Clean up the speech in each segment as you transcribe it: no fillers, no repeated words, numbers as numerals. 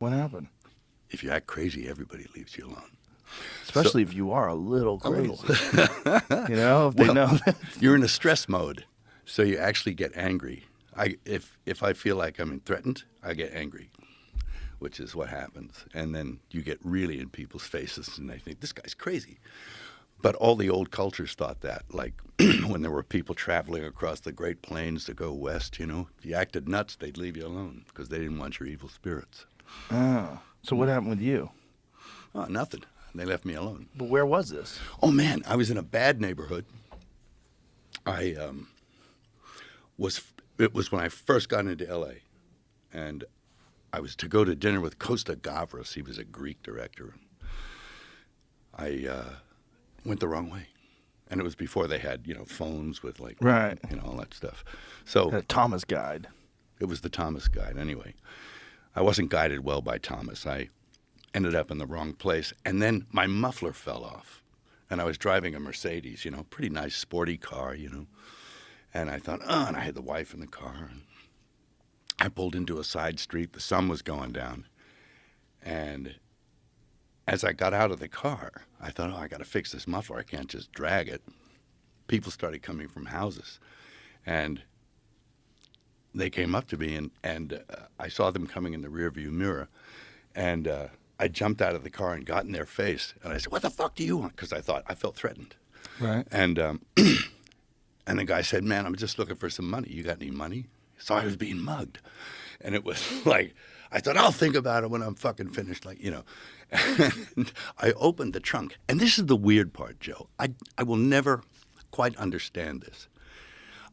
What happened? If you act crazy, everybody leaves you alone. Especially if you are a little crazy. You know, if they know that. You're in a stress mode, so you actually get angry. If I feel like I'm threatened, I get angry, which is what happens. And then you get really in people's faces, and they think, this guy's crazy. But all the old cultures thought that, like when there were people traveling across the Great Plains to go west, if you acted nuts, they'd leave you alone because they didn't want your evil spirits. Oh, so what happened with you? Oh, nothing. They left me alone. But where was this? Oh, man, I was in a bad neighborhood. It was when I first got into L.A., and I was to go to dinner with Costa Gavras. He was a Greek director. I went the wrong way. And it was before they had, phones with, right, all that stuff. So a Thomas guide. It was the Thomas guide. Anyway, I wasn't guided well by Thomas. I ended up in the wrong place. And then my muffler fell off. And I was driving a Mercedes, pretty nice, sporty car, And I thought, and I had the wife in the car. And I pulled into a side street. The sun was going down. And as I got out of the car, I thought, I got to fix this muffler. I can't just drag it. People started coming from houses. And they came up to me, and I saw them coming in the rearview mirror. And I jumped out of the car and got in their face. And I said, what the fuck do you want? Because I felt threatened. Right. And and the guy said, man, I'm just looking for some money. You got any money? So I was being mugged. And it was like, I thought, I'll think about it when I'm fucking finished, And I opened the trunk. And this is the weird part, Joe. I will never quite understand this.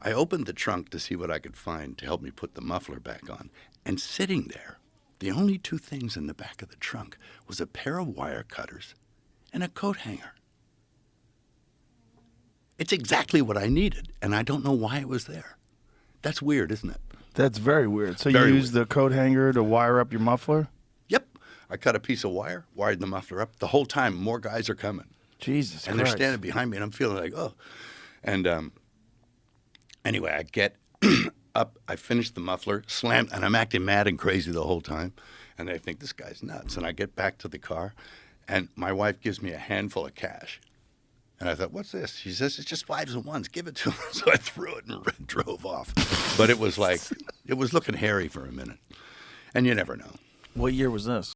I opened the trunk to see what I could find to help me put the muffler back on. And sitting there, the only two things in the back of the trunk was a pair of wire cutters and a coat hanger. It's exactly what I needed, and I don't know why it was there. That's weird, isn't it? That's very weird. So Very you used the coat hanger to wire up your muffler? Yep. I cut a piece of wire, wired the muffler up. The whole time, more guys are coming. Jesus Christ. And they're standing behind me, and I'm feeling like, oh. And anyway, I get up, I finish the muffler, slam, and I'm acting mad and crazy the whole time. And they think, this guy's nuts. And I get back to the car, and my wife gives me a handful of cash. And I thought, what's this? She says, it's just fives and ones. Give it to him. So I threw it and drove off. But it was looking hairy for a minute. And you never know. What year was this?